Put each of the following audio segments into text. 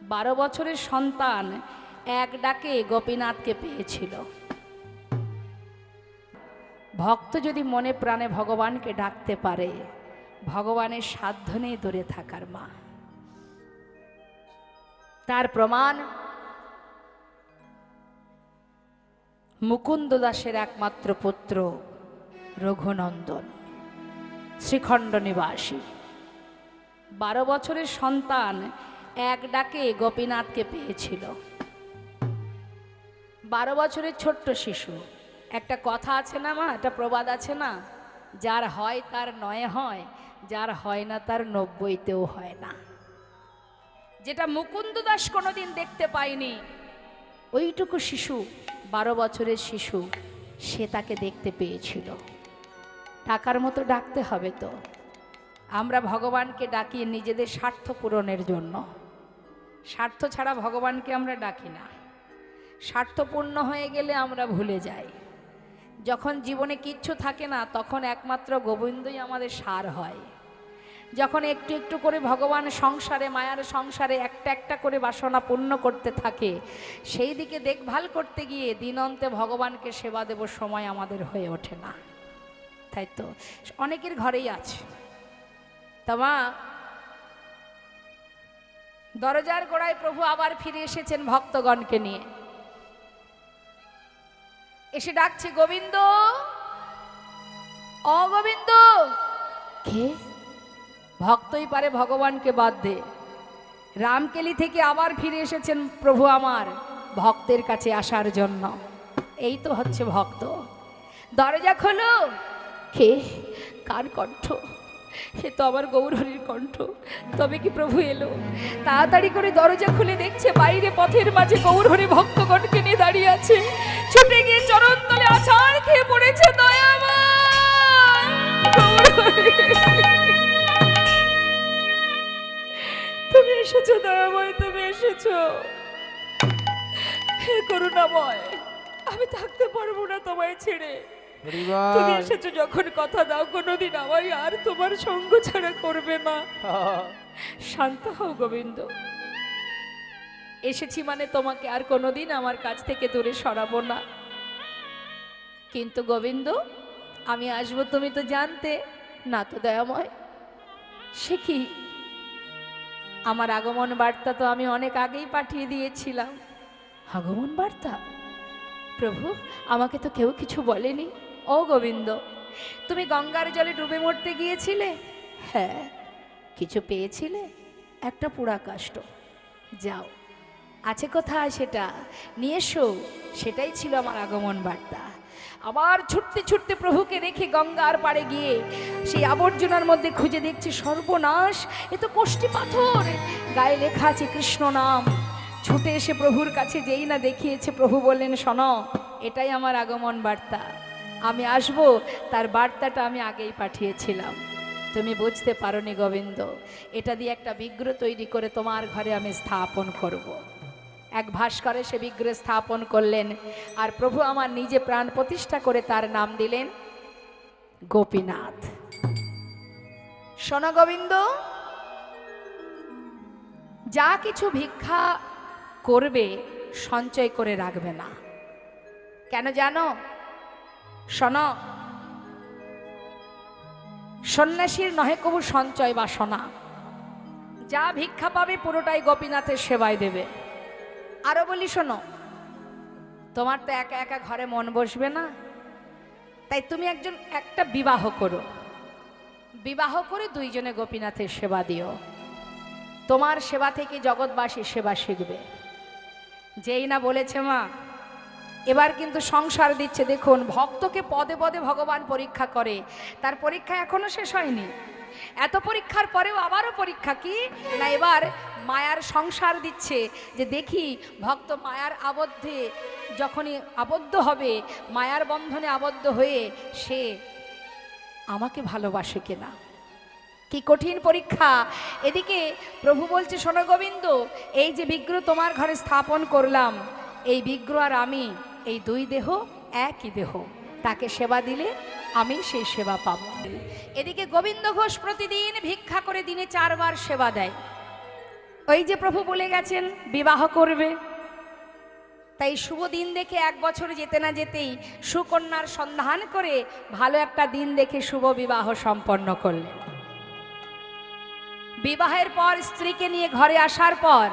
12 বছরের সন্তান এক ডাকে গোপীনাথকে পেয়েছিল। ভক্ত যদি মনে প্রাণে ভগবানকে ডাকতে পারে, ভগবানের সাধ্য নেই দূরে থাকার মা। তার প্রমাণ মুকুন্দ দাসের একমাত্র পুত্র রঘুনন্দন, শ্রীখণ্ড নিবাসী। 12 বছরের সন্তান এক ডাকে গোপীনাথকে পেয়েছিল। 12 বছরের ছোট্ট শিশু। একটা কথা আছে না মা, একটা প্রবাদ আছে না, যার হয় তার 9 হয়, যার হয় না তার 90তেও হয় না। যেটা মুকুন্দ দাস কোনোদিন দেখতে পায়নি, ওইটুকু শিশু, 12 বছরের শিশু, সে তাকে দেখতে পেয়েছিল। টাকার মতো ডাকতে হবে তো। আমরা ভগবানকে ডাকি নিজেদের স্বার্থ পূরণের জন্য। স্বার্থ ছাড়া ভগবানকে আমরা ডাকি না। স্বার্থপূর্ণ হয়ে গেলে আমরা ভুলে যাই। যখন জীবনে কিচ্ছু থাকে না, তখন একমাত্র গোবিন্দই আমাদের সার হয়। যখন একটু একটু করে ভগবান সংসারে, মায়ার সংসারে একটা একটা করে বাসনা পূর্ণ করতে থাকে, সেই দিকে দেখভাল করতে গিয়ে দিনন্তে ভগবানকে সেবা দেব সময় আমাদের হয়ে ওঠে না। তাই তো অনেকের ঘরেই আছে। তোমা দরজার গোড়ায় প্রভু আবার ফিরে এসেছেন ভক্তগণকে নিয়ে। এসে ডাকছে, গোবিন্দ, অগোবিন্দ। কে? ভক্তই পারে ভগবানকে বাদ দে। রামকেলি থেকে আবার ফিরে এসেছেন প্রভু আমার ভক্তের কাছে আসার জন্য। এই তো হচ্ছে ভক্ত। দরজা খোলো। কে? কার কণ্ঠ? সে তো আবার গৌরহরির কণ্ঠ। তবে কি প্রভু এলো? তাড়াতাড়ি করে দরজা খুলে দেখছে বাইরে পথের মাঝে গৌরহরি ভক্তগণকে নিয়ে দাঁড়িয়ে আছে। ছুটে গিয়ে চরণ তলে আছাড় খেয়ে পড়েছে, দয়াময় তুমি এসেছো, দয়াময় তুমি এসেছো। হে করুণাময়, আমি থাকতে পারবো না তোমায় ছেড়ে। তুমি এসেছো যখন, কথা দাও কোনোদিন আমায় আর তোমার সঙ্গ ছাড়া করবে না। শান্ত হও গোবিন্দ। এসেছি মানে তোমাকে আর কোনোদিন আমার কাছ থেকে দূরে সরাবো না। কিন্তু গোবিন্দ, আমি আসবো তুমি তো জানতে না তো দয়াময়। সে কি? আমার আগমন বার্তা তো আমি অনেক আগেই পাঠিয়ে দিয়েছিলাম। আগমন বার্তা? প্রভু, আমাকে তো কেউ কিছু বলেনি। ও গোবিন্দ, তুমি গঙ্গার জলে ডুবে মরতে গিয়েছিলে? হ্যাঁ। কিছু পেয়েছিলে? একটা পুরা কাষ্ঠ। যাও, আছে কোথায় সেটা নিয়ে এসো। সেটাই ছিল আমার আগমন বার্তা। আবার ছুটতে ছুটতে প্রভুকে রেখে গঙ্গার পাড়ে গিয়ে সেই আবর্জনার মধ্যে খুঁজে দেখছি, সর্বনাশ, এ তো কষ্টি পাথর, গায়ে লেখা আছে কৃষ্ণ নাম। ছুটে এসে প্রভুর কাছে যেই না দেখিয়েছে, প্রভু বললেন, শোনো, এটাই আমার আগমন বার্তা। আমি আসব, তার বার্তাটা আমি আগেই পাঠিয়েছিলাম। তুমি বুঝতে পারোনি গোবিন্দ। এটা দিয়ে একটা বিগ্রহ তৈরি করে তোমার ঘরে আমি স্থাপন করব। এক ভাস্করে সে বিগ্রহ স্থাপন করলেন, আর প্রভু আমার নিজে প্রাণ প্রতিষ্ঠা করে তার নাম দিলেন গোপীনাথ। শোনো গোবিন্দ, যা কিছু ভিক্ষা করবে সঞ্চয় করে রাখবে না। কেন জানো? শোনো, সন্ন্যাসীর নহে কবু সঞ্চয় বাসনা। যা ভিক্ষা পাবে পুরোটাই গোপীনাথের সেবায় দেবে। আরো বলি শোনো, তোমার তো একা একা ঘরে মন বসবে না, তাই তুমি একটা বিবাহ করো। বিবাহ করে দুইজনে গোপীনাথের সেবা দিও। তোমার সেবা থেকে জগৎবাসী সেবা শিখবে। যেই না বলেছে মা, এবার কিন্তু সংসার দিচ্ছে। দেখুন, ভক্তকে পদে পদে ভগবান পরীক্ষা করে, তার পরীক্ষা এখনো শেষ হয়নি। এত পরীক্ষার পরেও আবারও পরীক্ষা কি না, এবার মায়ার সংসার দিচ্ছে, যে দেখি ভক্ত মায়ার আবদ্ধে যখনই আবদ্ধ হবে, মায়ার বন্ধনে আবদ্ধ হয়ে সে আমাকে ভালোবাসে কিনা। কি কঠিন পরীক্ষা। এদিকে প্রভু বলছে, শোনো গোবিন্দ, এই যে বিগ্রহ তোমার ঘরে স্থাপন করলাম, এই বিগ্রহ আর আমি, এই দুই দেহ একই দেহ। তাকে সেবা দিলে আমি সেই সেবা পাব। এদিকে গোবিন্দ ঘোষ প্রতিদিন ভিক্ষা করে দিনে 4 বার সেবা দেয়। ওই যে প্রভু বলে গেছেন বিবাহ করবে, তাই শুভ দিন দেখে 1 বছর যেতে না যেতেই সুকন্যার সন্ধান করে ভালো একটা দিন দেখে শুভ বিবাহ সম্পন্ন করলেন। বিবাহের পর স্ত্রীকে নিয়ে ঘরে আসার পর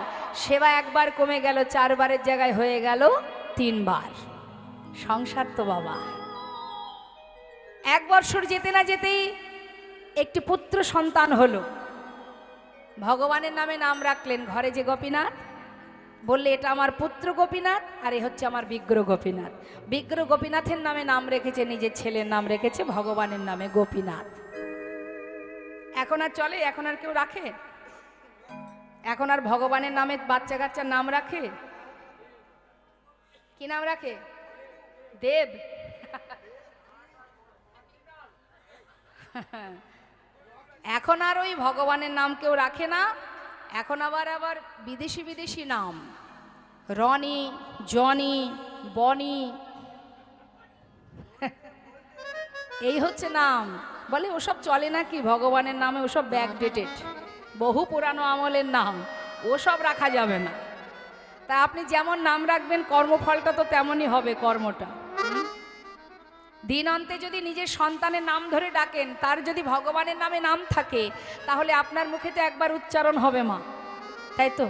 সেবা 1 বার কমে গেল, 4 বারের জায়গায় হয়ে গেল 3 বার। সংসার তো বাবা। 1 বছর যেতে না যেতেই একটি পুত্র সন্তান হলো। ভগবানের নামে নাম রাখলেন। ঘরে যে গোপীনাথ, বললে এটা আমার পুত্র গোপীনাথ, আর এ হচ্ছে আমার বিগ্রহ গোপীনাথ। বিগ্রহ গোপীনাথের নামে নাম রেখেছে, নিজের ছেলের নাম রেখেছে ভগবানের নামে গোপীনাথ। এখন আর চলে? এখন আর কেউ রাখে? এখন আর ভগবানের নামে বাচ্চা কাচ্চার নাম রাখে? কি নাম রাখে? দেব। এখন আর ওই ভগবানের নাম কেউ রাখে না। এখন আবার বিদেশি বিদেশি নাম, রনি, জনি, বনি, এই হচ্ছে নাম। বলে ওসব চলে নাকি ভগবানের নামে? ওসব ব্যাকডেটেড, বহু পুরানো আমলের নাম, ওসব রাখা যাবে না। তা আপনি যেমন নাম রাখবেন কর্মফলটা তো তেমনই হবে। কর্মটা দিন অন্তে যদি নিজের সন্তানের নাম ধরে ডাকেন, তার যদি ভগবানের নামে নাম থাকে, তাহলে আপনার মুখে তো একবার উচ্চারণ হবে মা, তাই তো?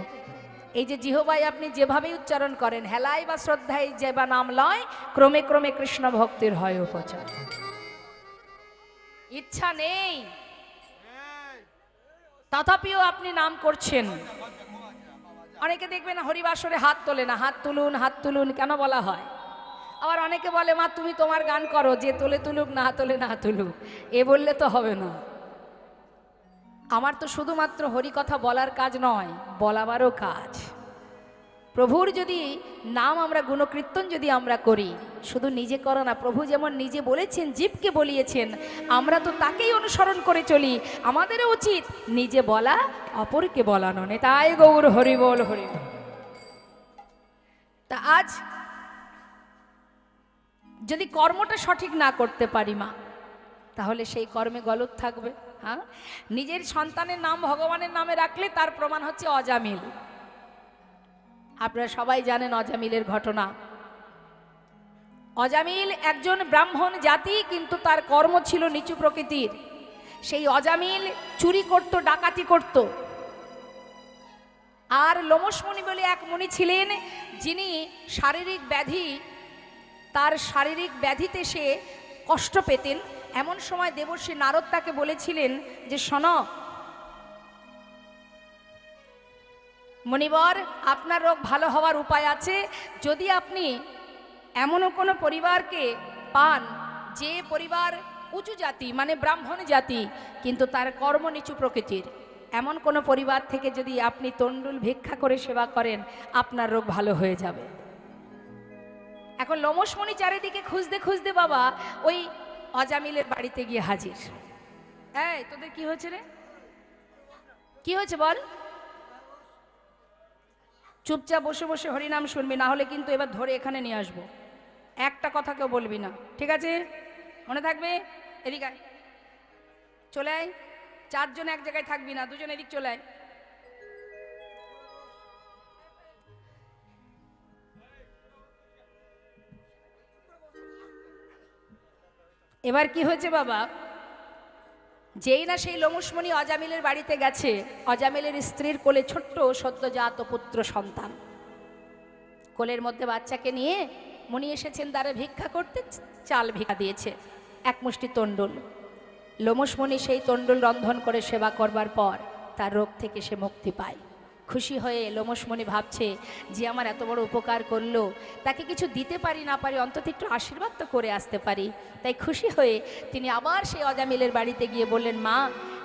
এই যে জিহ্বায় আপনি যেভাবেই উচ্চারণ করেন, হেলায় বা শ্রদ্ধায় যে বা নাম লয়, ক্রমে ক্রমে কৃষ্ণ ভক্তির হয় উপচার। ইচ্ছা নেই তথাপিও আপনি নাম করছেন। অনেকে দেখবেন হরিবাসরে হাত তোলে না। হাত তুলুন, হাত তুলুন কেন বলা হয়? আবার অনেকে বলে মা তুমি তোমার গান করো, যে তোলে তুলুক, না তোলে না তুলুক। এ বললে তো হবে না। আমার তো শুধুমাত্র হরি কথা বলার কাজ নয়, বলাবারও কাজ। প্রভুর যদি নাম আমরা গুণকীর্তন যদি আমরা করি, শুধু নিজে করো না, প্রভু যেমন নিজে বলেছেন, জীবকে বলিয়েছেন, আমরা তো তাকেই অনুসরণ করে চলি। আমাদেরও উচিত নিজে বলা, অপরকে বলানো। তাই গৌর হরি বল, হরি বল। তা আজ যদি কর্মটা সঠিক না করতে পারি মা, তাহলে সেই কর্মে গলত থাকবে। হ্যাঁ, নিজের সন্তানের নাম ভগবানের নামে রাখলে তার প্রমাণ হচ্ছে অজামিল। আপনারা সবাই জানেন অজামিলের ঘটনা। অজামিল একজন ব্রাহ্মণ জাতি, কিন্তু তার কর্ম ছিল নিচু প্রকৃতির। সেই অজামিল চুরি করত, ডাকাতি করত। আর লোমশ মুনি বলে এক মুনি ছিলেন, যিনি শারীরিক ব্যাধি, তার শারীরিক ব্যাধিতে সে কষ্ট পেতেন। এমন সময় দেবর্ষি নারদ তাকে বলেছিলেন যে শোনো মণিবর, আপনার রোগ ভালো হওয়ার উপায় আছে। যদি আপনি এমনও কোনো পরিবারকে পান, যে পরিবার উঁচু জাতি, মানে ব্রাহ্মণ জাতি, কিন্তু তার কর্ম নিচু প্রকৃতির, এমন কোনো পরিবার থেকে যদি আপনি তণ্ডুল ভিক্ষা করে সেবা করেন, আপনার রোগ ভালো হয়ে যাবে। এখন লোমশমণি চারিদিকে খুঁজতে খুঁজতে বাবা ওই অজামিলের বাড়িতে গিয়ে হাজির। এই তোদের কি হয়েছে রে? কি হয়েছে বল? চুপচাপ বসে বসে হরিনাম শুনবি, না হলে কিন্তু এবার ধরে এখানে নিয়ে আসবো। একটা কথা কেউ বলবি না, ঠিক আছে? মনে থাকবে। এদিকে আয়, চলে আয়। 4 জন এক জায়গায় থাকবি না, 2 জন এদিক চলে আয়। এবার কি হয়েছে বাবা, যেই না সেই লোমশমণি অজামিলের বাড়িতে গেছে, অজামিলের স্ত্রীর কোলে ছোট্ট সদ্যজাত পুত্র সন্তান। কোলের মধ্যে বাচ্চাকে নিয়ে মুনি এসেছেন দ্বারে ভিক্ষা করতে। চাল ভিক্ষা দিয়েছে, 1 মুষ্টি তণ্ডুল। লোমশমণি সেই তণ্ডুল রন্ধন করে সেবা করবার পর তার রোগ থেকে সে মুক্তি পায়। খুশি হয়ে লোমশমণি ভাবছে যে আমার এত বড় উপকার করলো, তাকে কিছু দিতে পারি না পারি, অন্তত একটু আশীর্বাদ তো করে আসতে পারি। তাই খুশি হয়ে তিনি আবার সেই অজামিলের বাড়িতে গিয়ে বললেন, মা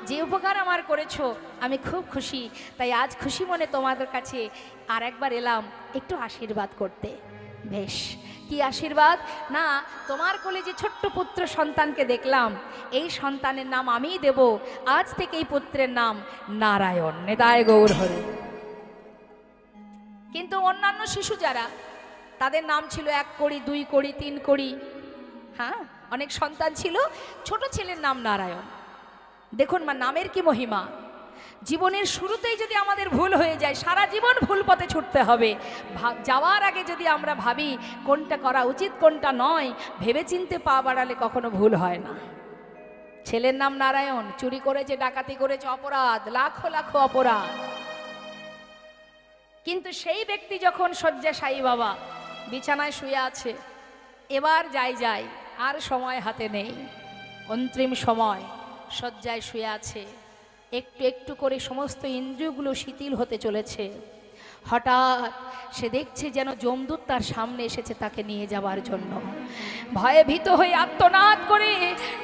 যে উপকার আমার করেছো আমি খুব খুশি, তাই আজ খুশি মনে তোমাদের কাছে আর একবার এলাম একটু আশীর্বাদ করতে। বেশ, কি আশীর্বাদ? না, তোমার কোলে যে ছোট্ট পুত্র সন্তানকে দেখলাম, এই সন্তানের নাম আমিই দেব। আজ থেকে এই পুত্রের নাম নারায়ণ। নেতায় গৌর হরি। কিন্তু অন্যান্য শিশু যারা, তাদের নাম ছিল 1 কড়ি, 2 কড়ি, 3 কড়ি। হ্যাঁ, অনেক সন্তান ছিল। ছোট ছেলের নাম নারায়ণ। দেখুন মা, নামের কি মহিমা। জীবনের শুরুতেই যদি আমাদের ভুল হয়ে যায়, সারা জীবন ভুল পথে ছুটতে হবে। যাওয়ার আগে যদি আমরা ভাবি কোনটা করা উচিত কোনটা নয়, ভেবেচিন্তে পা বাড়ালে কখনো ভুল হয় না। ছেলের নাম নারায়ণ, চুরি করেছে, ডাকাতি করেছে, অপরাধ, লাখো লাখো অপরাধ। কিন্তু সেই ব্যক্তি যখন শয্যাশায়ী বাবা বিছানায় শুয়ে আছে, এবার যাই আর সময় হাতে নেই, অন্তিম সময়, শয্যায় শুয়ে আছে, একটু একটু করে সমস্ত ইন্দ্রিয়গুলো শিথিল হতে চলেছে। হঠাৎ সে দেখছে যেন যমদূত তার সামনে এসেছে তাকে নিয়ে যাওয়ার জন্য। ভয়ে ভীত হয়ে আর্তনাদ করে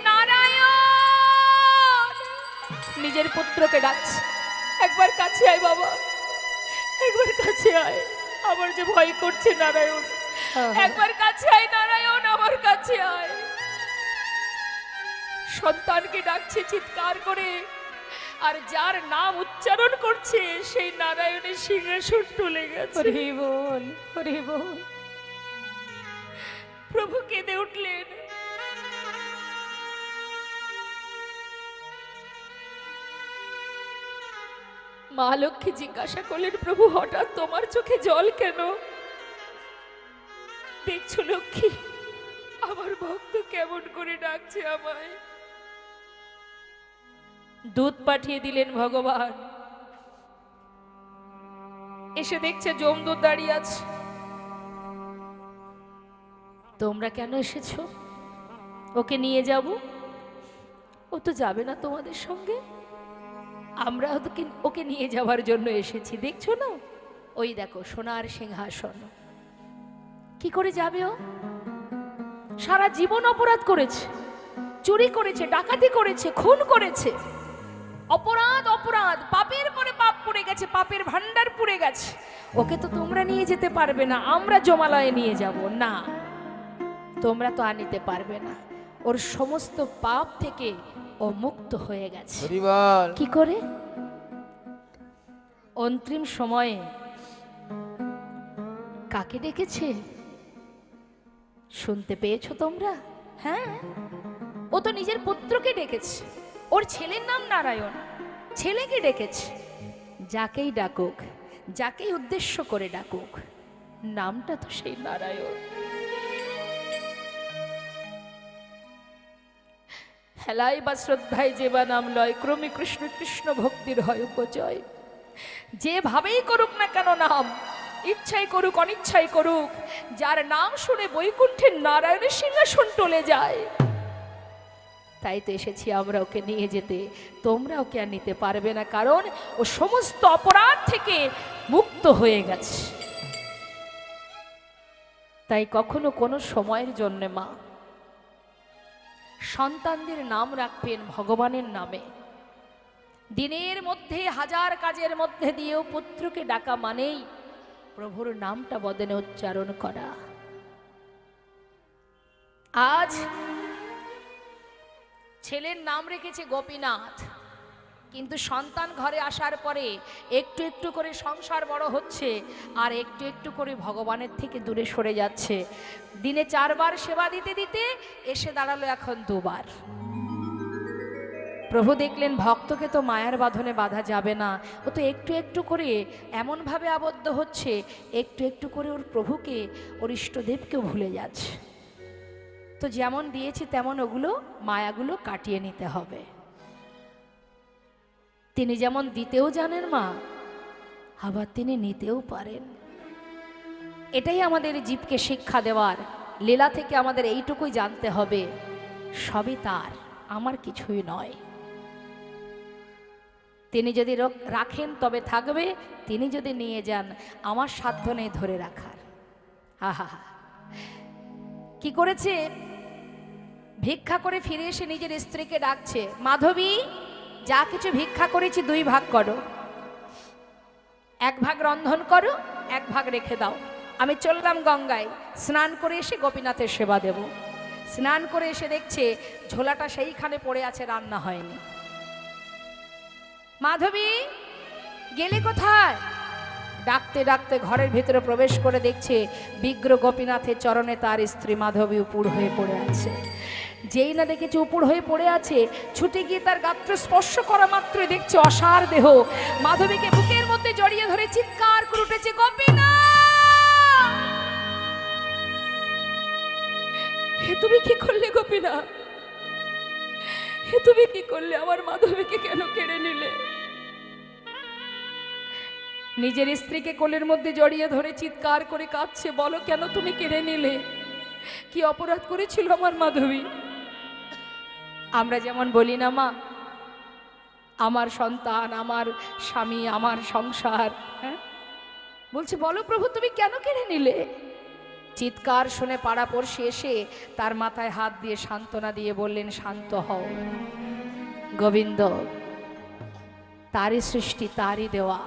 নারায়ণ নিজের পুত্রকে ডাকছে, একবার কাছে আয় বাবা, একবার কাছে আয়, আমার যে ভয় করছে নারায়ণ, একবার কাছে আয় নারায়ণ, আমার কাছে আয়। সন্তানকে ডাকছে চিৎকার করে, আর যার নাম উচ্চারণ করছে সেই নারায়ণের সিংহাসন টলে গেছে। হরি বল, হরি বল। প্রভু কেঁদে উঠলেন। মা লক্ষ্মী জিজ্ঞাসা করলেন, প্রভু হঠাৎ তোমার চোখে জল কেন? দেখছো লক্ষ্মী, আমার ভক্ত কেমন করে ডাকছে আমায়। দুধ পাঠিয়ে দিলেন ভগবান। এসে দেখছে যমদূত দাঁড়িয়ে আছে। তোমরা কেন এসেছো? ওকে নিয়ে যাব। ও তো যাবে না তোমাদের সঙ্গে, আমরা ওকে নিয়ে যাওয়ার জন্য এসেছি। দেখছো না, ওই দেখো সোনার সিংহাসন। কি করে যাবে ও? সারা জীবন অপরাধ করেছে, চুরি করেছে, ডাকাতি করেছে, খুন করেছে, অপরাধ অপরাধ, পাপের পরে পাপ পড়ে গেছে, পাপের ভান্ডার পুড়ে গেছে। ওকে তো তোমরা নিয়ে যেতে পারবে না, আমরা জমালয়ে নিয়ে যাব না। তোমরা তো আর নিতে পারবে না। ওর সমস্ত পাপ থেকে ও মুক্ত হয়ে গেছে। কি করে? অন্তিম সময়ে কাকে ডেকেছে শুনতে পেয়েছো তোমরা? হ্যাঁ, ও তো নিজের পুত্রকে ডেকেছে। ওর ছেলের নাম নারায়ণ, ছেলেকে ডেকেছে। যাকেই ডাকুক, যাকেই উদ্দেশ্য করে ডাকুক, নামটা তো সেই নারায়ণ। হেলায় বা শ্রদ্ধায় যে বা নাম লয়, ক্রমে কৃষ্ণ কৃষ্ণ ভক্তির হয় উপজয়। যেভাবেই করুক না কেন নাম, ইচ্ছাই করুক অনিচ্ছাই করুক, যার নাম শুনে বৈকুণ্ঠের নারায়ণের সিংহাসন টলে যায়। তাই তো এসেছি আমরা ওকে নিয়ে যেতে। তোমরা ওকে আর নিতে পারবে না, কারণ ও সমস্ত অপরাধ থেকে মুক্ত হয়ে গেছে। তাই কখনো কোনো সময়ের জন্য মা সন্তানদের নাম রাখবেন ভগবানের নামে। দিনের মধ্যে হাজার কাজের মধ্যে দিয়েও পুত্রকে ডাকা মানেই প্রভুর নামটা বদনে উচ্চারণ করা। আজ ছেলের নাম রেখেছে গোপীনাথ, কিন্তু সন্তান ঘরে আসার পরে একটু একটু করে সংসার বড় হচ্ছে, আর একটু একটু করে ভগবানের থেকে দূরে সরে যাচ্ছে। দিনে 4 বার সেবা দিতে দিতে এসে দাঁড়ালো এখন 2 বার। প্রভু দেখলেন ভক্তকে তো মায়ার বাঁধনে বাঁধা যাবে না, ও তো একটু একটু করে এমনভাবে আবদ্ধ হচ্ছে, একটু একটু করে ওর প্রভুকে, ওর ইষ্টদেবকেও ভুলে যাচ্ছে। তো যেমন দিয়েছি তেমন ওগুলো মায়াগুলো কাটিয়ে নিতে হবে। তিনি যেমন দিতেও জানেন মা, আবার তিনি নিতেও পারেন। এটাই আমাদের জীবকে শিক্ষা দেওয়ার। লীলা থেকে আমাদের এইটুকুই জানতে হবে, সবই তার, আমার কিছুই নয়। তিনি যদি রাখেন তবে থাকবে, তিনি যদি নিয়ে যান আমার সাধ্য নেই ধরে রাখার। আহা, কি করেছে? ভিক্ষা করে ফিরে এসে নিজের স্ত্রীকে ডাকছে, মাধবী যা কিছু ভিক্ষা করেছি 2 ভাগ করো, 1 ভাগ রন্ধন করো, 1 ভাগ রেখে দাও। আমি চললাম গঙ্গায়, স্নান করে এসে গোপীনাথের সেবা দেব। স্নান করে এসে দেখছে ঝোলাটা সেইখানে পড়ে আছে, রান্না হয়নি। মাধবী গেলে কোথায়? ডাকতে ডাকতে ঘরের ভিতরে প্রবেশ করে দেখছে বিগ্র গোপীনাথের চরণে তার স্ত্রী মাধবী উপুড় হয়ে পড়ে আছে। যেই না দেখেছে উপুড় হয়ে পড়ে আছে, ছুটে গিয়ে তার গাত্র স্পর্শ করা মাত্রই দেখছে অসার দেহ। মাধবীকে বুকের মধ্যে জড়িয়ে ধরে চিৎকার করে উঠেছে, গোপীনাথ, হে তুমি কি করলে গোপীনাথ? হে তুমি কি করলে? আমার মাধবীকে কেন কেড়ে নিলে? নিজের স্ত্রীকে কোলের মধ্যে জড়িয়ে ধরে চিৎকার করে কাঁদছে, বলো কেন তুমি কেড়ে নিলে? কি অপরাধ করেছিল আমার মাধবী? আমরা যেমন বলি না মা, আমার সন্তান, আমার স্বামী, আমার সংসার, হ্যাঁ, বলছে বলো প্রভু তুমি কেন কেড়ে নিলে? চিৎকার শুনে পাড়াপড়শি এসে তার মাথায় হাত দিয়ে সান্ত্বনা দিয়ে বললেন, শান্ত হও, গোবিন্দ তারই সৃষ্টি, তারই দেওয়া,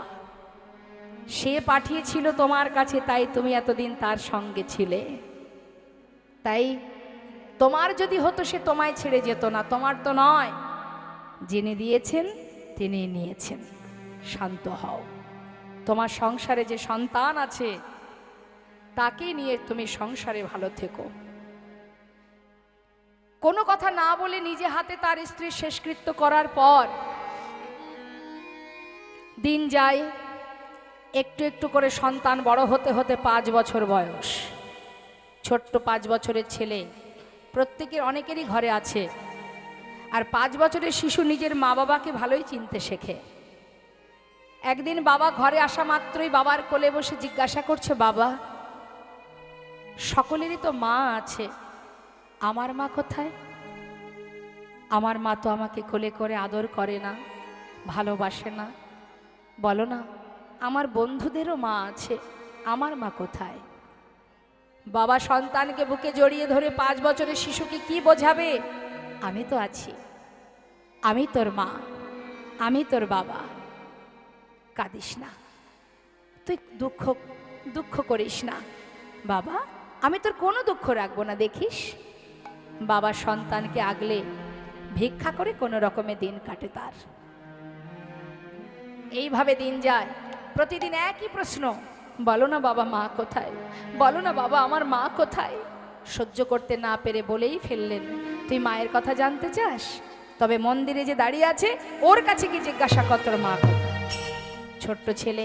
সে পাঠিয়েছিল তোমার কাছে, তাই তুমি এতদিন তার সঙ্গে ছিলে। তাই তোমার যদি হতো সে তোমায় ছেড়ে যেত না, তোমার তো নয়, যিনি দিয়েছেন তিনি নিয়েছেন, শান্ত হও। তোমার সংসারে যে সন্তান আছে তাকে নিয়ে তুমি সংসারে ভালো থেকো। কোনো কথা না বলে নিজে হাতে তার স্ত্রীর শেষকৃত্য করার পর দিন যায়, একটু একটু করে সন্তান বড় হতে হতে 5 বছর বয়স। ছোট্ট 5 বছরের ছেলে প্রত্যেকের, অনেকেরই ঘরে আছে। আর 5 বছরের শিশু নিজের মা বাবাকে ভালোই চিনতে শেখে। একদিন বাবা ঘরে আসা মাত্রই বাবার কোলে বসে জিজ্ঞাসা করছে, বাবা সকলেরই তো মা আছে, আমার মা কোথায়? আমার মা তো আমাকে কোলে করে আদর করে না, ভালোবাসে না। বলো না, আমার বন্ধুদেরও মা আছে, আমার মা কোথায়? বাবা সন্তানকে বুকে জড়িয়ে ধরে 5 বছরের শিশুকে কি বোঝাবে? আমি তো আছি, আমি তোর মা, আমি তোর বাবা, কাঁদিস না, তুই দুঃখ করিস না বাবা, আমি তোর কোনো দুঃখ রাখবো না, দেখিস। বাবা সন্তানকে আগলে ভিক্ষা করে কোনো রকমে দিন কাটে তার। এইভাবে দিন যায়, প্রতিদিন একই প্রশ্ন, বলো না বাবা মা কোথায়? বলো না বাবা আমার মা কোথায়? সহ্য করতে না পেরে বলেই ফেললেন, তুই মায়ের কথা জানতে চাস? তবে মন্দিরে যে দাঁড়িয়ে আছে ওর কাছে কি জিজ্ঞাসা কর তোর মা কোথায়। ছোট্ট ছেলে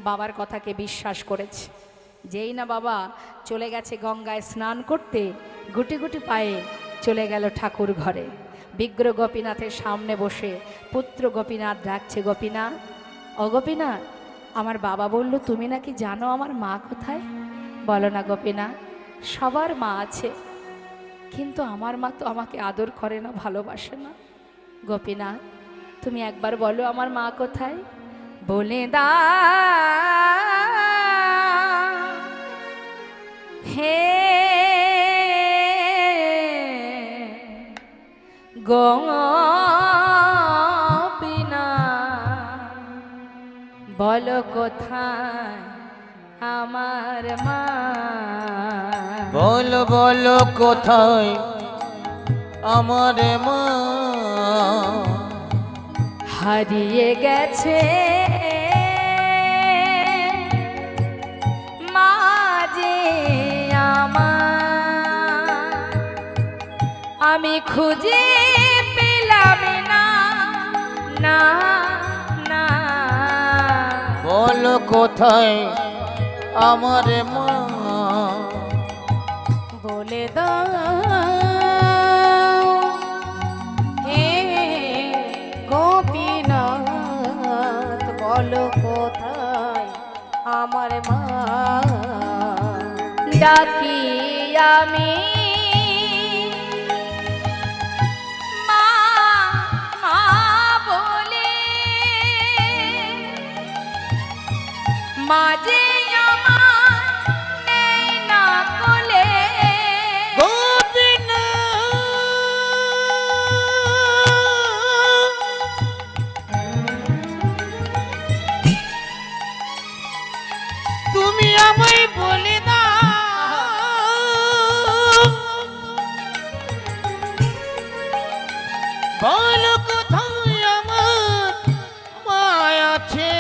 বাবার কথাকে বিশ্বাস করেছে। যেই না বাবা চলে গেছে গঙ্গায় স্নান করতে, গুটি গুটি পায়ে চলে গেল ঠাকুর ঘরে। বিগ্র গোপীনাথের সামনে বসে পুত্র গোপীনাথ ডাকছে, গোপীনাথ, ও গোপীনাথ, আমার বাবা বলল তুমি নাকি জানো আমার মা কোথায়? বলো না গোপীনাথ, সবার মা আছে, কিন্তু আমার মা তো আমাকে আদর করে না, ভালোবাসে না। গোপীনাথ তুমি একবার বলো আমার মা কোথায়? বলে দা হে গোপীনাথ, বলো কোথায় আমার মা? বলো বলো কোথায় আমার মা? হারিয়ে গেছে মা যে আমার, আমি খুঁজে পেলাম না, না না। বলো কোথায় আমার মা? বলে দাও হে গোপীনাথ, বলো কোথায় আমার মা? ডাকি আমি মা মা বলে, মাঝে তুমি আমায় বলে দাও, বলো কোথায় আমার মা আছে?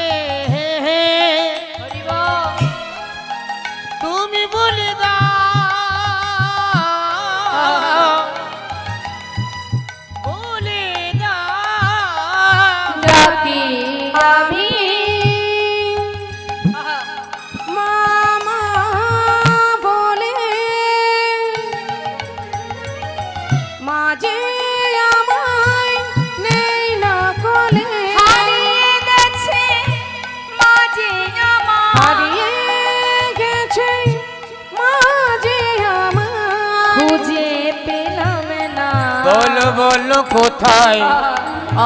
বলো বলো কোথায়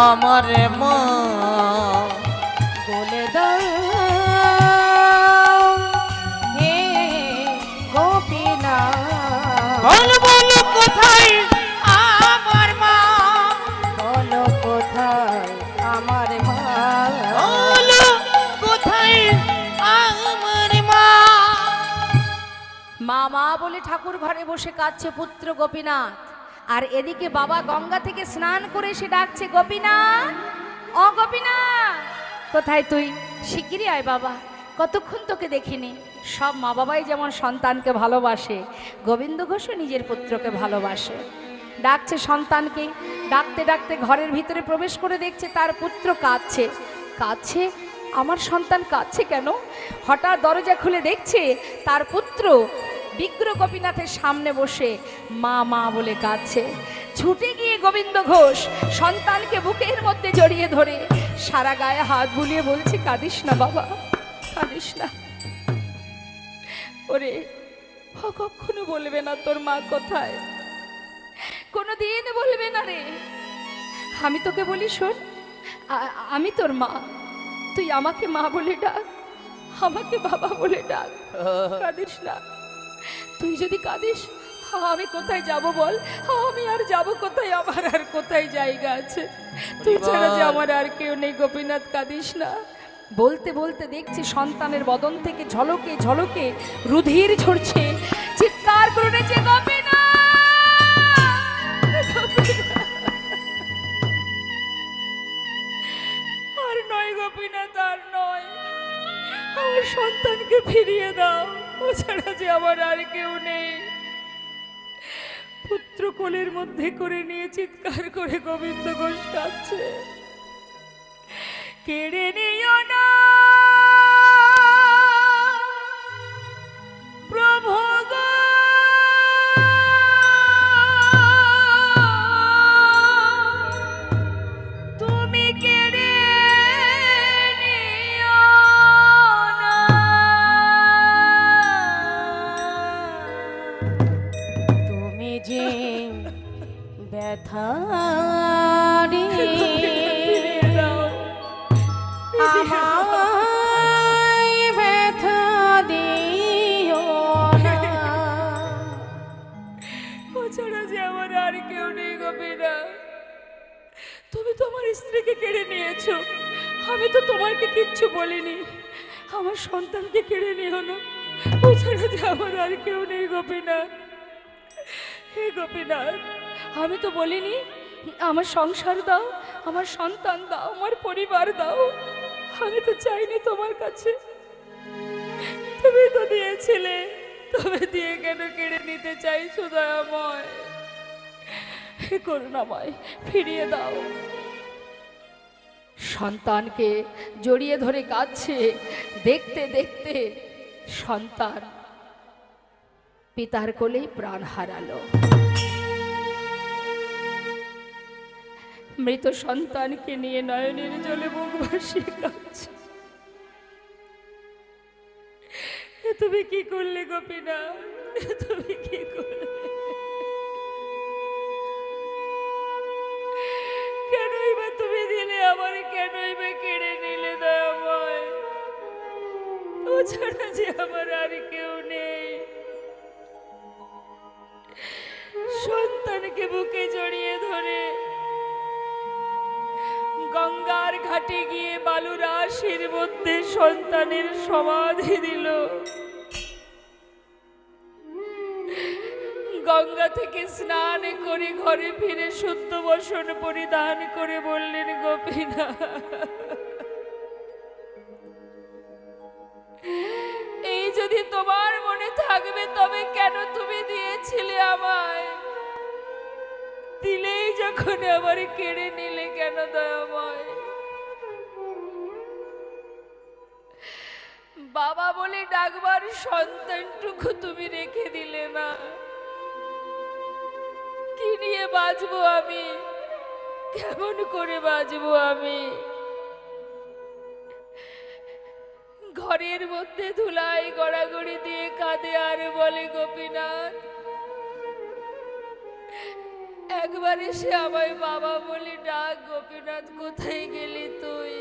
আমার মা বলে দাও হে গোপীনাথ বলো বলো কোথায় আমার মা বলো কোথায় আমার মা বলো কোথায় আমার মা মা মা বলে ঠাকুর ঘরে বসে কাঁদছে পুত্র গোপীনাথ, আর এদিকে বাবা গঙ্গা থেকে স্নান করে এসে ডাকছে গোপীনাথ, ও গোপীনাথ কোথায় তুই? শিগগিরই আয় বাবা, কতক্ষণ তোকে দেখিনি। সব মা বাবাই যেমন সন্তানকে ভালোবাসে, গোবিন্দ ঘোষও নিজের পুত্রকে ভালোবাসে। ডাকছে সন্তানকে, ডাকতে ডাকতে ঘরের ভিতরে প্রবেশ করে দেখছে তার পুত্র কাঁদছে। কাঁদছে, আমার সন্তান কাঁদছে কেন? হঠাৎ দরজা খুলে দেখছে তার পুত্র বিগ্র গোপীনাথের সামনে বসে মা মা বলে কাঁদছে। ছুটে গিয়ে গোবিন্দ ঘোষ সন্তানকে বুকের মধ্যে জড়িয়ে ধরে সারা গায়ে হাত বুলিয়ে বলছে, কাঁদিস না বাবা, কাঁদিস না। ওরে, ও কখনো বলবে না তোর মা কোথায়, কোনো দিন বলবে না রে। আমি তোকে বলি শোন, আমি তোর মা, তুই আমাকে মা বলে ডাক, আমাকে বাবা বলে ডাক, কাঁদিস না। তুই যদি কাঁদিস আমি কোথায় যাব বল? আমি আর যাব কোথায়? আমার আর কোথায় জায়গা আছে? তুই ছাড়া যে আমার আর কেউ নেই। গোপীনাথ কাঁদিস না। বলতে বলতে দেখছি সন্তানের বদন থেকে ঝলকে ঝলকে রুধির ঝরছে, চিৎকার করে উঠেছে গোপীনাথ, গোপীনাথ। আর নয় গোপীনাথ, আর নয়, আমার সন্তানকে ফিরিয়ে দাও, ও ছাড়া যে আমার আর কেউ নেই। পুত্র কোলের মধ্যে করে নিয়ে চিৎকার করে গোবিন্দ ঘোষ কাঁদছে, কেড়ে নিও না প্রভু গো, তুমি কেড়ে নিও না, তুমি যে ব্যথা আমায় ব্যথা দিও না, ও ছাড়া যে আমার আর কেউ নেই গোপীনাথ। তুমি তোমার স্ত্রীকে কেড়ে নিয়েছো, আমি তো তোমাকে কিচ্ছু বলিনি। আমার সন্তানকে কেড়ে নিও না, ও ছাড়া যে আমার আর কেউ নেই গোপীনাথ। হে গোপীনাথ, আমি তো বলিনি আমার সংসার দাও, আমার সন্তান দাও, আমার পরিবার দাও। আমি তো চাইনি তোমার কাছে, তুমি তো দিয়েছিলে, তবে দিয়ে কেন কেড়ে নিতে চাইছো দয়াময়? হে করুণাময়, ফিরিয়ে দাও। সন্তানকে জড়িয়ে ধরে কাঁদছে। দেখতে দেখতে সন্তান পিতার কোলেই প্রাণ হারালো। মৃত সন্তানকে নিয়ে নয়নের জলে মুখ ভাসিয়ে কাঁদছে। তুমি কি করলে গোপীনাথ, তুমি কি করলে? কেনই বা তুমি দিলে আমার, কেনই বা কেড়ে নিলে দয়াময়? ও ছাড়া যে আমার আর কেউ নেই। সন্তানকে বুকে জড়িয়ে ধরে গঙ্গার ঘাটে গিয়ে বালুর রাশির মধ্যে সন্তানের সমাধি দিল। গঙ্গা থেকে স্নান করে ঘরে ফিরে শুদ্ধ বসন পরিধান করে বললেন, গোপীনাথ, এই যদি তোমার মনে থাকবে তবে কেন তুমি দিয়েছিলে আমায়? দিলেই যখন আবার কেড়ে নিলে কেন দয়াময়? বাবা বলে ডাকবার সন্তানটুকু তুমি রেখে দিলে না। কি নিয়ে বাঁচবো আমি? কেমন করে বাঁচবো আমি? ঘরের মধ্যে ধুলাই গড়াগড়ি দিয়ে কাঁদে আর বলে, গোপীনাথ, একবার এসে আমায় বাবা বলে ডাক, গোপীনাথ কোথায় গেলি তুই,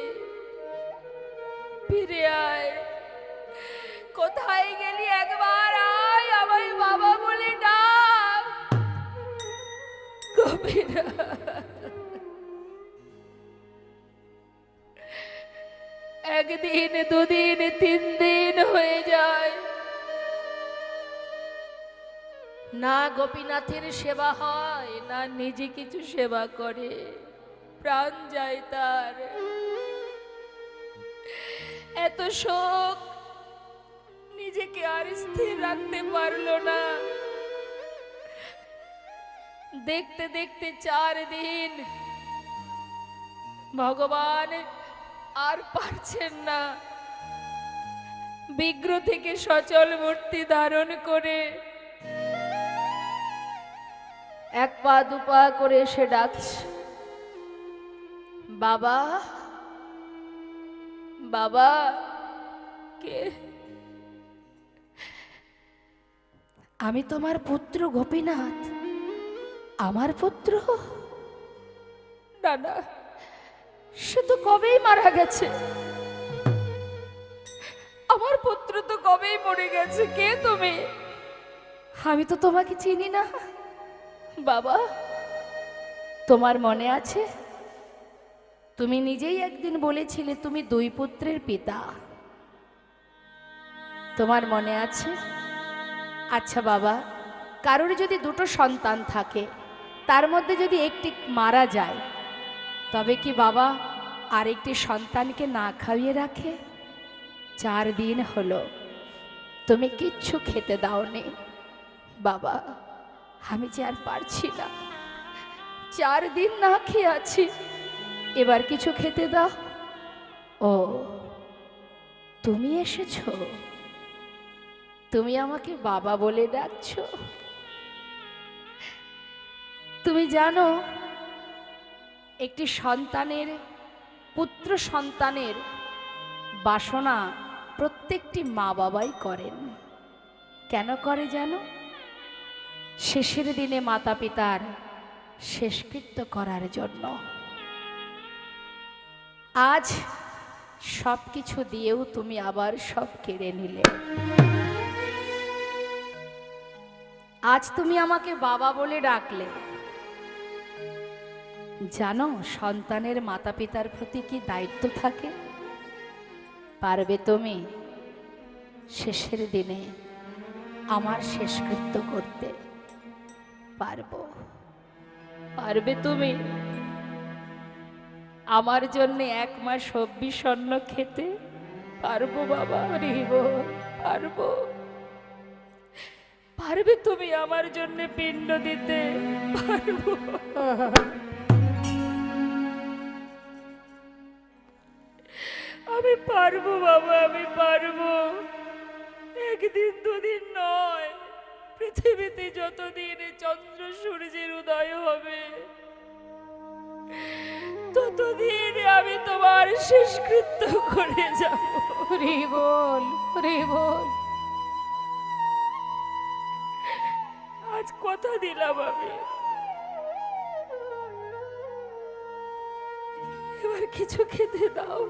ফিরে আয়, কোথায় গেলি একবার আয়, আমায় বাবা বলে ডাক। গোপীনাথ একদিন, দুদিন, 3 দিন হয়ে যায়, না গোপীনাথের সেবা হয়, না নিজে কিছু সেবা করে, প্রাণ যায় তার। এত শোক, নিজেকে আর স্থির রাখতে পারলো না। দেখতে দেখতে 4 দিন ভগবান আর পারছেন না, বিগ্রহ থেকে সচল মূর্তি ধারণ করে 1 পা 2 পা করে এসে ডাকছে, বাবা, বাবা। কে? আমি তোমার পুত্র গোপীনাথ। আমার পুত্র? না না, সে তো কবেই মারা গেছে, আমার পুত্র তো কবেই মরে গেছে। কে তুমি? আমি তো তোমাকে চিনি না। বাবা, তোমার মনে আছে তুমি নিজেই একদিন বলেছিলে তুমি 2 পুত্রের পিতা, তোমার মনে আছে? আচ্ছা বাবা, কারোর যদি 2টো সন্তান থাকে, তার মধ্যে যদি একটি মারা যায়, তবে কি বাবা আরেকটি সন্তানকে না খাইয়ে রাখে? 4 দিন হলো তুমি কিচ্ছু খেতে দাওনি। বাবা, আমি যে আর পারছি না, 4 দিন না খেয়ে আছি, এবার কিছু খেতে দাও। ও, তুমি এসেছো, তুমি আমাকে বাবা বলে ডাকছো। তুমি জানো একটি সন্তানের, পুত্র সন্তানের বাসনা প্রত্যেকটি মা বাবাই করেন। কেন করে জানো? শেষের দিনে মাতা পিতার শেষকৃত্য করার জন্য। আজ সব কিছু দিয়েও তুমি আবার সব কেড়ে নিলে। আজ তুমি আমাকে বাবা বলে ডাকলে। জানো সন্তানের মাতা পিতার প্রতি কি দায়িত্ব থাকে? পারবে তুমি শেষের দিনে আমার শেষকৃত্য করতে? পারবো? পারবে তুমি আমার জন্য 1 মাস সবজি স্বর্ণ খেতে? পারবো বাবা, রিব, পারবো। পারবে তুমি আমার জন্য পিণ্ড দিতে? পারবো। আমি পারবো বাবা, আমি পারবো। 1 দিন 2 দিন নয়, পৃথিবীতে যতদিন চন্দ্র সূর্যের উদয় হবে, ততদিন আমি তোমার শেষকৃত্য করে যাব। রে বল, রে বল। আজ কথা দিলাম আমি, এবার কিছু খেতে দাও।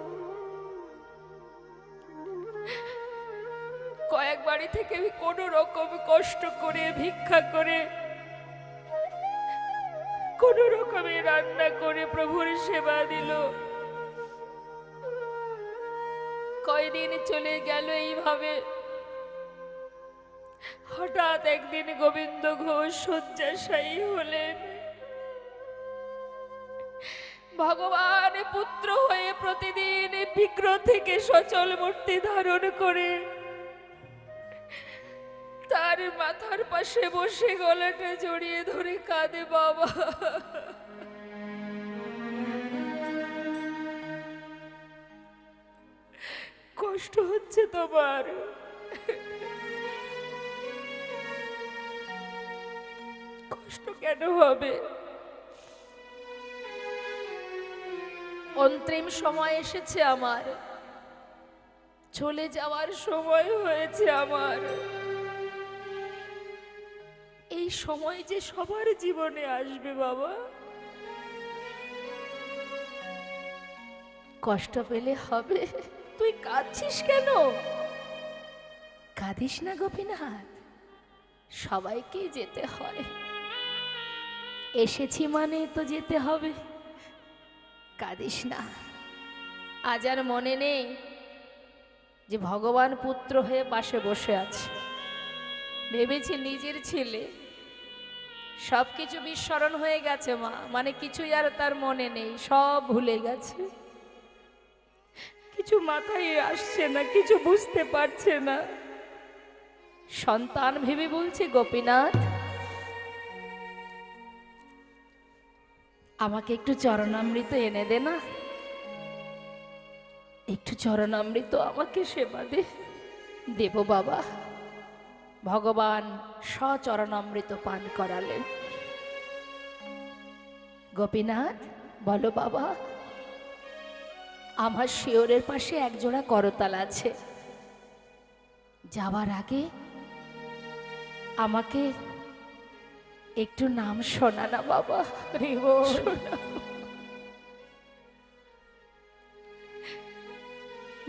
কয়েক বাড়ি থেকে আমি কোন রকম কষ্ট করে, ভিক্ষা করে, কোন রকমে রান্না করে প্রভুর সেবা দিল। কয়দিন চলে গেল এইভাবে। হঠাৎ একদিন গোবিন্দ ঘোষ শয্যাশায়ী হলেন। ভগবান পুত্র হয়ে প্রতিদিন বিগ্রহ থেকে সচল মূর্তি ধারণ করে তার মাথার পাশে বসে গলাটা জড়িয়ে ধরে কাঁদে, বাবা কষ্ট হচ্ছে তোমার? কষ্ট কেন হবে? অন্তিম সময় এসেছে আমার, চলে যাওয়ার সময় হয়েছে আমার। এই এই সময় যে সবার জীবনে আসবে বাবা, কষ্ট পেলে হবে। তুই কাঁদছিস কেন? কাঁদিস না গোপীনাথ, সবাইকেই যেতে হয়, এসেছি মানে তো যেতে হবে। কাঁদিস না। আজ আর মনে নেই যে ভগবান পুত্র হয়ে পাশে বসে আছে। ভেবেছি নিজের ছেলে, সব কিছু বিস্মরণ হয়ে গেছে মা, মানে কিছুই আর তার মনে নেই, সব ভুলে গেছে। কিছু মাথায় আসছে না, কিছু বুঝতে পারছে না। সন্তান ভেবে বলছে, গোপীনাথ আমাকে একটু চরণামৃত এনে দে না, একটু চরণামৃত আমাকে সেবা দে। দেব বাবা। ভগবান সচরণামৃত পান করালেন। গোপীনাথ বলো বাবা, আমার শিয়রের পাশে একজোড়া করতাল আছে, যাওয়ার আগে আমাকে একটু নাম শোনা না বাবা।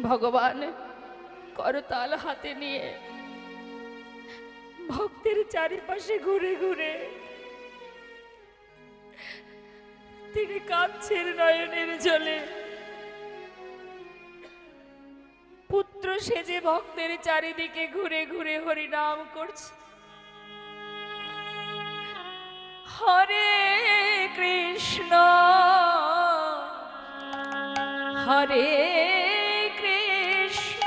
ভগবান করতাল হাতে নিয়ে ভক্তের চারিপাশে ঘুরে ঘুরে তিনি কাঁদছেন নয়নের জলে। পুত্র সেজে ভক্তের চারিদিকে ঘুরে ঘুরে হরিনাম করছে। হরে কৃষ্ণ হরে কৃষ্ণ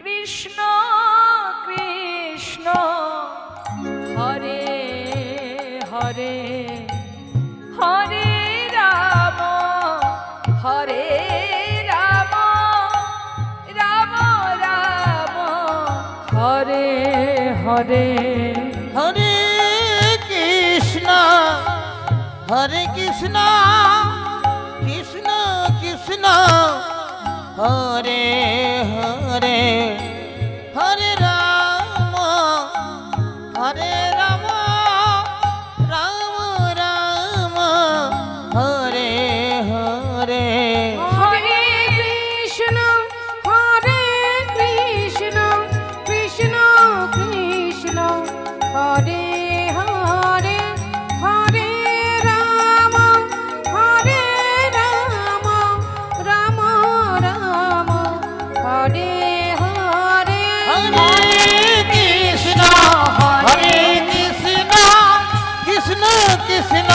কৃষ্ণ কৃষ্ণ হরে হরে হরে রাম হরে রাম রাম রাম হরে হরে। হরে কৃষ্ণ হরে কৃষ্ণ কৃষ্ণ কৃষ্ণ হরে হরে হরে রাম হরে রাম রাম রাম হরে হরে। হরে কৃষ্ণ কৃষ্ণ কৃষ্ণ হরে হরে হরে রাম রাম রাম হরে হরে। হরে কৃষ্ণ হরে কৃষ্ণ কৃষ্ণ কৃষ্ণ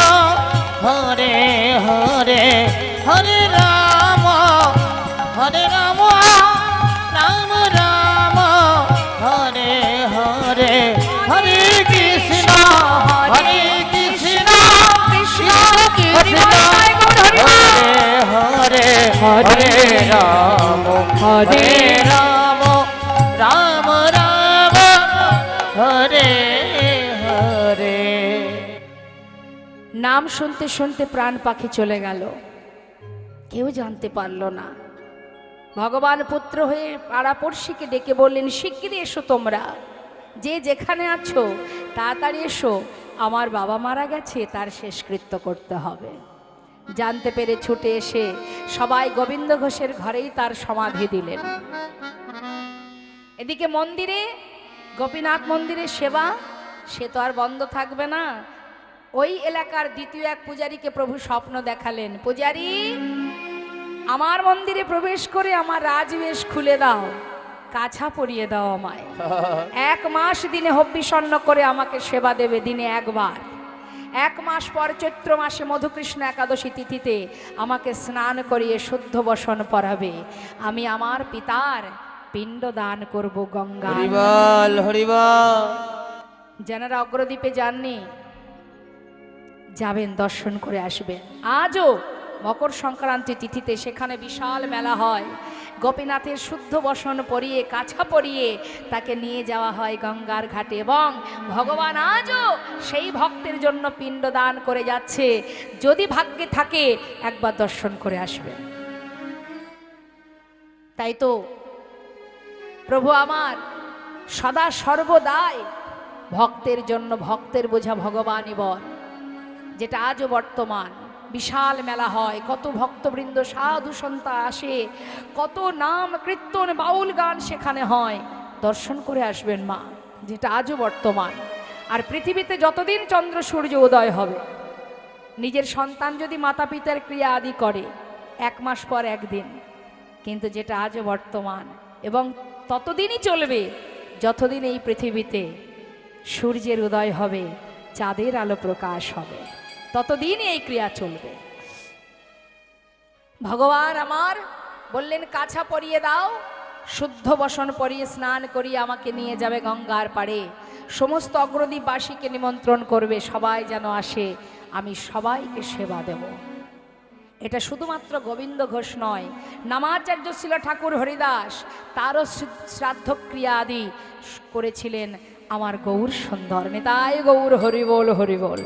হরে হরে হরে রাম রাম রাম হরে হরে হরে কৃষ্ণ হরে কৃষ্ণ কৃষ্ণ কৃষ্ণ হরে হরে হরে রাম হরে রাম রাম রাম হরে হরে। নাম শুনতে শুনতে প্রাণ পাখি চলে গেল, কেউ জানতে পারল না। ভগবান পুত্র হয়ে পাড়াপড়শিকে ডেকে বললেন, শিগগিরই এসো তোমরা, যে যেখানে আছো তাড়াতাড়ি এসো, আমার বাবা মারা গেছে, তার শেষকৃত্য করতে হবে। জানতে পেরে ছুটে এসে সবাই গোবিন্দ ঘোষের ঘরেই তার সমাধি দিলেন। এদিকে মন্দিরে, গোপীনাথ মন্দিরের সেবা সে তো আর বন্ধ থাকবে না। ওই এলাকার দ্বিতীয় এক পূজারীকে প্রভু স্বপ্ন দেখালেন, পূজারী আমার মন্দিরে প্রবেশ করে আমার রাজবেশ খুলে দাও, কাছা পরিয়ে দাও আমায়, 1 মাস দিনে হব্বিষণ্ণ করে আমাকে সেবা দেবে, দিনে একবার। 1 মাস পর চৈত্র মাসে মধুকৃষ্ণ একাদশী তিথিতে আমাকে স্নান করিয়ে শুদ্ধ বসন পরাবে, আমি আমার পিতার পিণ্ড দান করব গঙ্গা। হরিবল হরিবল। যারা অগ্রদ্বীপে যাননি যাবেন, দর্শন করে আসবেন। আজও মকর সংক্রান্তি তিথিতে সেখানে বিশাল মেলা হয়। গোপীনাথের শুদ্ধ বসন পরিয়ে, কাছা পরিয়ে তাকে নিয়ে যাওয়া হয় গঙ্গার ঘাটে, এবং ভগবান আজও সেই ভক্তের জন্য পিণ্ড দান করে যাচ্ছে। যদি ভাগ্যে থাকে একবার দর্শন করে আসবেন। তাই তো প্রভু আমার সদা সর্বদাই ভক্তের জন্য ভক্তের বোঝা ভগবানই বল, যেটা আজও বর্তমান। বিশাল মেলা হয়, কত ভক্তবৃন্দ সাধু সন্তা আসে, কত নাম কীর্তন বাউল গান সেখানে হয়, দর্শন করে আসবেন মা, যেটা আজও বর্তমান। আর পৃথিবীতে যতদিন চন্দ্র সূর্য উদয় হবে, নিজের সন্তান যদি মাতা পিতার ক্রিয়া আদি করে 1 মাস পর একদিন, কিন্তু যেটা আজও বর্তমান এবং ততদিনই চলবে যতদিন এই পৃথিবীতে সূর্যের উদয় হবে, চাঁদের আলো প্রকাশ হবে, ততদিনই এই ক্রিয়া চলবে। ভগবান আমার বললেন কাছা পরিয়ে দাও, শুদ্ধ বসন পরিয়ে স্নান করিয়ে আমাকে নিয়ে যাবে গঙ্গার পাড়ে, সমস্ত অগ্রদীপবাসীকে নিমন্ত্রণ করবে, সবাই যেন আসে, আমি সবাইকে সেবা দেব। এটা শুধুমাত্র গোবিন্দ ঘোষ নয়, নামাচার্য শিল ঠাকুর হরিদাস তারও শ্রাদ্ধক্রিয়া আদি করেছিলেন আমার গৌর সুন্দর। নিতাই গৌর হরিবোল হরিবোল।